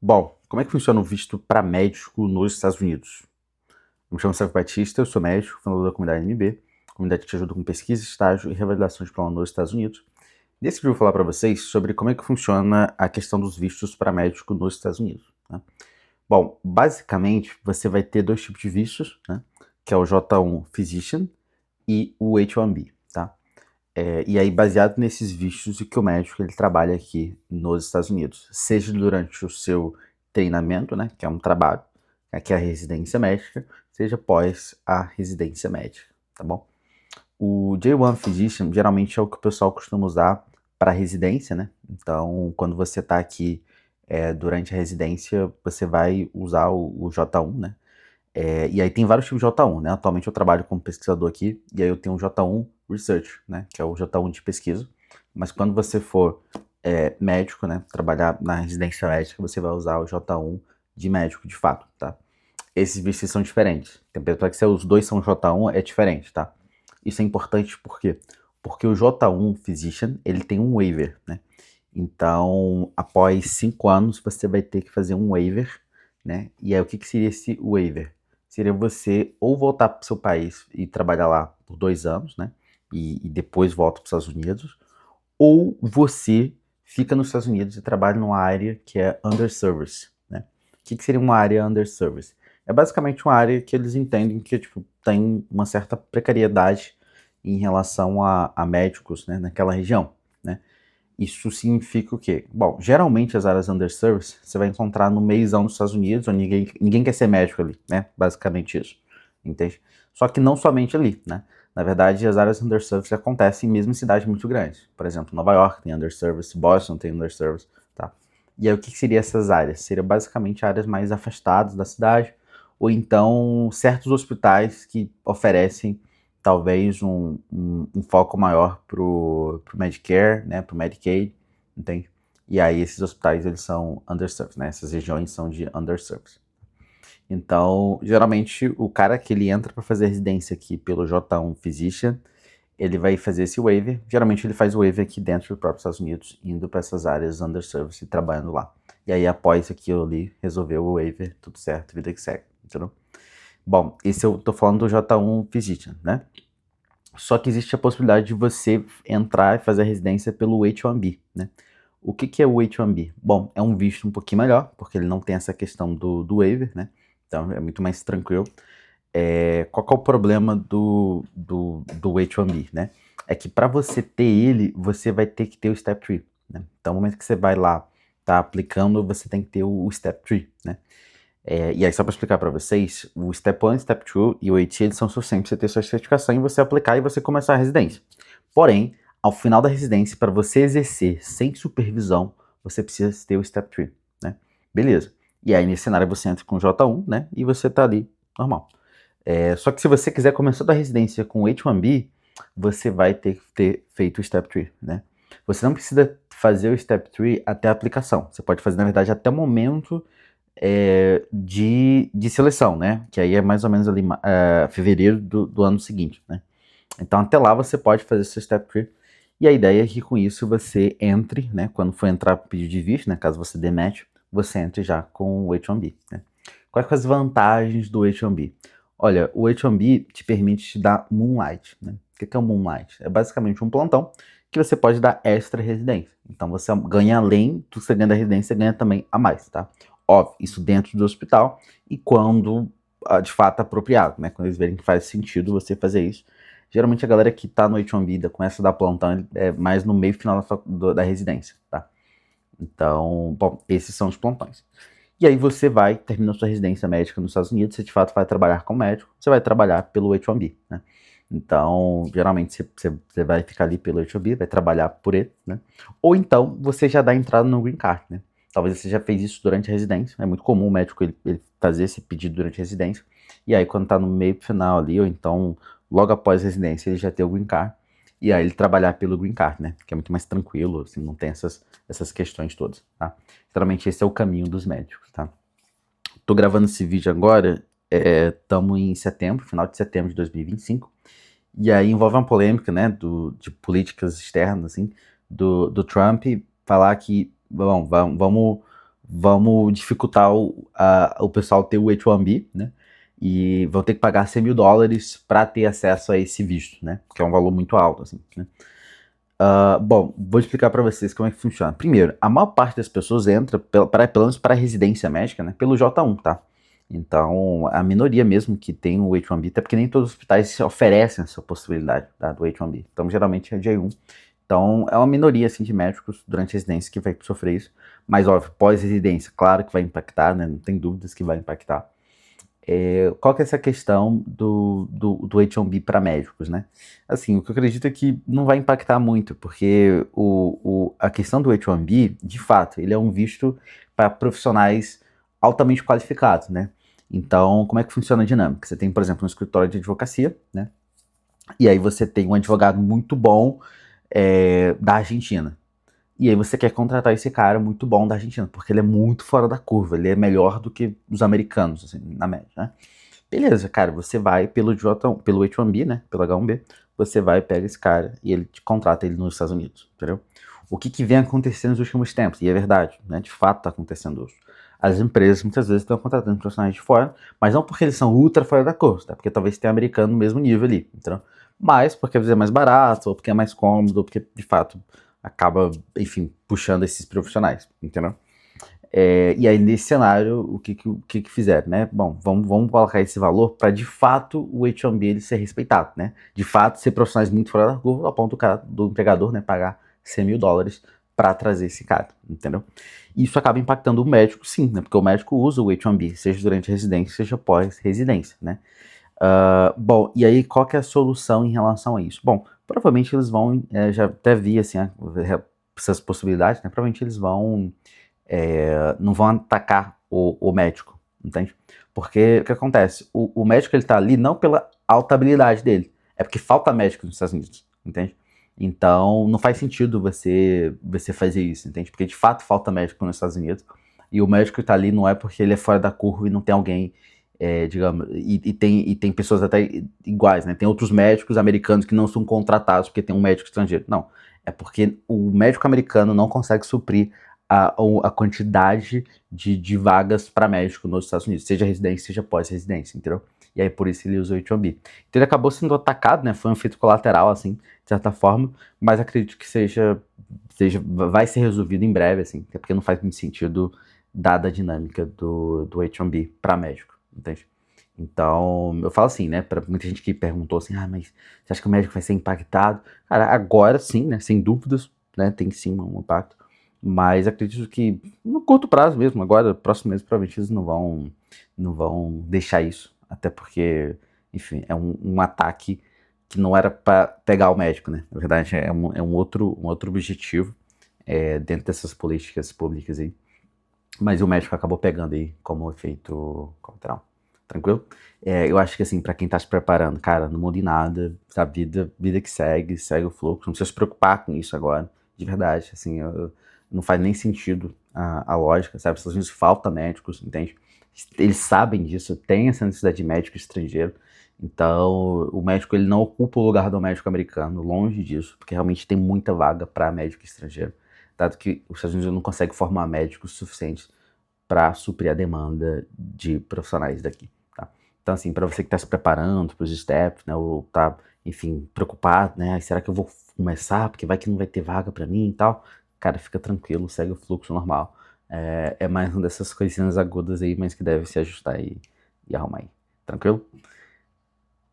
Bom, como é que funciona o visto para médico nos Estados Unidos? Eu me chamo Sérgio Batista, eu sou médico, fundador da comunidade MB, comunidade que te ajuda com pesquisa, estágio e revalidação de diploma nos Estados Unidos. Nesse vídeo eu vou falar para vocês sobre como é que funciona a questão dos vistos para médico nos Estados Unidos. Né? Bom, basicamente você vai ter dois tipos de vistos, né? Que é o J1 Physician e o H1B, tá? E aí, baseado nesses vistos, e que o médico ele trabalha aqui nos Estados Unidos, seja durante o seu treinamento, né, que é um trabalho, que é a residência médica, seja após a residência médica, tá bom? O J1 Physician geralmente é o que o pessoal costuma usar para residência, né? Então, quando você está aqui durante a residência, você vai usar o J1, né? E aí tem vários tipos de J1, né? Atualmente eu trabalho como pesquisador aqui, e aí eu tenho o J1 Research, né? Que é o J1 de pesquisa. Mas quando você for médico, né? Trabalhar na residência médica, você vai usar o J1 de médico, de fato, tá? Esses vistos são diferentes. Apesar que se os dois são J1, é diferente, tá? Isso é importante por quê? Porque o J1 Physician, ele tem um waiver, né? Então, após 5 anos, você vai ter que fazer um waiver, né? E aí, o que seria esse waiver? Seria você ou voltar para o seu país e trabalhar lá por 2 anos, né? E depois volta para os Estados Unidos, ou você fica nos Estados Unidos e trabalha numa área que é underservice, né? O que seria uma área underservice? É basicamente uma área que eles entendem que tipo, tem uma certa precariedade em relação a médicos, né, naquela região, né? Isso significa o quê? Bom, geralmente as áreas underserviced você vai encontrar no meizão dos Estados Unidos, onde ninguém quer ser médico ali, né? Basicamente isso, entende? Só que não somente ali, né? Na verdade, as áreas underserviced acontecem mesmo em cidades muito grandes. Por exemplo, Nova York tem underserviced, Boston tem underserviced, tá? E aí o que seriam essas áreas? Seriam basicamente áreas mais afastadas da cidade, ou então certos hospitais que oferecem talvez um foco maior pro Medicare, né, pro Medicaid, entende? E aí esses hospitais, eles são underserved, né, essas regiões são de underserved. Então, geralmente, o cara que ele entra para fazer residência aqui pelo J1 Physician, ele vai fazer esse waiver, geralmente ele faz o waiver aqui dentro do próprio Estados Unidos, indo para essas áreas underserved e trabalhando lá. E aí, após aquilo ali, resolveu o waiver, tudo certo, vida que segue, entendeu? Bom, esse eu tô falando do J1 Physician, né? Só que existe a possibilidade de você entrar e fazer a residência pelo H1B, né? O que é o H1B? Bom, é um visto um pouquinho melhor, porque ele não tem essa questão do waiver, né? Então é muito mais tranquilo. Qual que é o problema do H1B, né? É que para você ter ele, você vai ter que ter o Step 3, né? Então, no momento que você vai lá, tá aplicando, você tem que ter o Step 3, né? E aí, só para explicar para vocês, o Step 1, Step 2 e o AT, eles são suficientes para você ter sua certificação e você aplicar e você começar a residência. Porém, ao final da residência, para você exercer sem supervisão, você precisa ter o Step 3, né? Beleza. E aí, nesse cenário, você entra com o J1, né? E você tá ali, normal. Só que se você quiser começar da residência com o H1B, você vai ter que ter feito o Step 3, né? Você não precisa fazer o Step 3 até a aplicação. Você pode fazer, na verdade, até o momento de seleção, né? Que aí é mais ou menos ali fevereiro do ano seguinte, né? Então até lá você pode fazer seu Step 3. E a ideia é que com isso você entre, né? Quando for entrar pedido de visto, né? Caso você dê match, você entre já com o H1B, né? Quais são as vantagens do H1B? Olha, o H1B te permite te dar Moonlight, né? O que é o Moonlight? É basicamente um plantão que você pode dar extra residência. Então você ganha além do que você ganha da residência, você ganha também a mais, tá? Óbvio, isso dentro do hospital e quando de fato apropriado, né? Quando eles verem que faz sentido você fazer isso. Geralmente a galera que tá no H1B começa a dar plantão mais no meio final da residência, tá? Então, bom, esses são os plantões. E aí você vai, termina a sua residência médica nos Estados Unidos, você de fato vai trabalhar como médico, você vai trabalhar pelo H1B, né? Então, geralmente você vai ficar ali pelo H1B, vai trabalhar por ele, né? Ou então você já dá entrada no Green Card, né? Talvez você já fez isso durante a residência, é muito comum o médico ele fazer esse pedido durante a residência, e aí quando tá no meio final ali, ou então logo após a residência, ele já tem o Green Card, e aí ele trabalhar pelo Green Card, né? Que é muito mais tranquilo, assim, não tem essas questões todas, tá? Geralmente esse é o caminho dos médicos, tá? Tô gravando esse vídeo agora, estamos em setembro, final de setembro de 2025, e aí envolve uma polêmica, né, de políticas externas, assim, do Trump falar que, bom, vamos dificultar o pessoal ter o H-1B, né? E vão ter que pagar $100.000 para ter acesso a esse visto, né? Que é um valor muito alto, assim, né? Bom, vou explicar para vocês como é que funciona. Primeiro, a maior parte das pessoas entra, pelo menos para residência médica, né, pelo J1, tá? Então, a minoria mesmo que tem o H-1B, até porque nem todos os hospitais oferecem essa possibilidade, tá, do H-1B. Então, geralmente é J1. Então, é uma minoria, assim, de médicos durante a residência que vai sofrer isso. Mas, óbvio, pós-residência, claro que vai impactar, né? Não tem dúvidas que vai impactar. Qual que é essa questão do H-1B para médicos, né? Assim, o que eu acredito é que não vai impactar muito, porque a questão do H-1B, de fato, ele é um visto para profissionais altamente qualificados, né? Então, como é que funciona a dinâmica? Você tem, por exemplo, um escritório de advocacia, né? E aí você tem um advogado muito bom da Argentina. E aí você quer contratar esse cara muito bom da Argentina, porque ele é muito fora da curva, ele é melhor do que os americanos, assim, na média, né? Beleza, cara, você vai pelo H-1B, né, pelo H-1B, você vai, pega esse cara e ele te contrata ele nos Estados Unidos, entendeu? O que vem acontecendo nos últimos tempos, e é verdade, né, de fato tá acontecendo isso. As empresas muitas vezes estão contratando profissionais de fora, mas não porque eles são ultra fora da curva, tá? Porque talvez tenha americano no mesmo nível ali, entendeu? Mas porque às vezes é mais barato, ou porque é mais cômodo, ou porque de fato acaba, enfim, puxando esses profissionais, entendeu? E aí, nesse cenário, o que fizeram, né? Bom, vamos colocar esse valor para, de fato, o H-1B ele ser respeitado, né? De fato, ser profissionais muito fora da curva, a ponto do empregador, né, pagar $100.000 para trazer esse cara, entendeu? Isso acaba impactando o médico, sim, né? Porque o médico usa o H-1B, seja durante a residência, seja pós-residência, né? Bom, e aí qual que é a solução em relação a isso? Bom, provavelmente eles vão, já até vi assim, essas possibilidades, né? Provavelmente eles vão não vão atacar o médico, entende? Porque o que acontece? O médico ele tá ali não pela alta habilidade dele, é porque falta médico nos Estados Unidos, entende? Então não faz sentido você fazer isso, entende? Porque de fato falta médico nos Estados Unidos e o médico que tá ali não é porque ele é fora da curva e não tem alguém, digamos, e tem pessoas até iguais, né? Tem outros médicos americanos que não são contratados porque tem um médico estrangeiro. Não, é porque o médico americano não consegue suprir a quantidade de vagas para médico nos Estados Unidos, seja residência, seja pós-residência, entendeu? E aí por isso ele usou o H-1B. Então ele acabou sendo atacado, né? Foi um efeito colateral, assim, de certa forma, mas acredito que vai ser resolvido em breve, assim, até porque não faz muito sentido dada a dinâmica do H-1B para médico, entende? Então, eu falo assim, né, para muita gente que perguntou assim, mas você acha que o médico vai ser impactado? Cara, agora sim, né, sem dúvidas, né, tem sim um impacto, mas acredito que no curto prazo mesmo, agora, próximo mês, provavelmente eles não vão deixar isso, até porque, enfim, é um ataque que não era para pegar o médico, né, na verdade é um outro objetivo dentro dessas políticas públicas aí, mas o médico acabou pegando aí como efeito colateral. Tranquilo? Eu acho que assim, pra quem tá se preparando, cara, não mude nada, sabe? Vida que segue o fluxo, não precisa se preocupar com isso agora, de verdade, assim, não faz nem sentido a lógica, sabe? Os Estados Unidos falta médicos, entende? Eles sabem disso, tem essa necessidade de médico estrangeiro, então o médico ele não ocupa o lugar do médico americano, longe disso, porque realmente tem muita vaga para médico estrangeiro, dado que os Estados Unidos não conseguem formar médicos suficientes para suprir a demanda de profissionais daqui, tá? Então, assim, para você que está se preparando para os steps, né, ou tá, enfim, preocupado, né, será que eu vou começar, porque vai que não vai ter vaga para mim e tal, cara, fica tranquilo, segue o fluxo normal. É mais uma dessas coisinhas agudas aí, mas que deve se ajustar e arrumar aí. Tranquilo?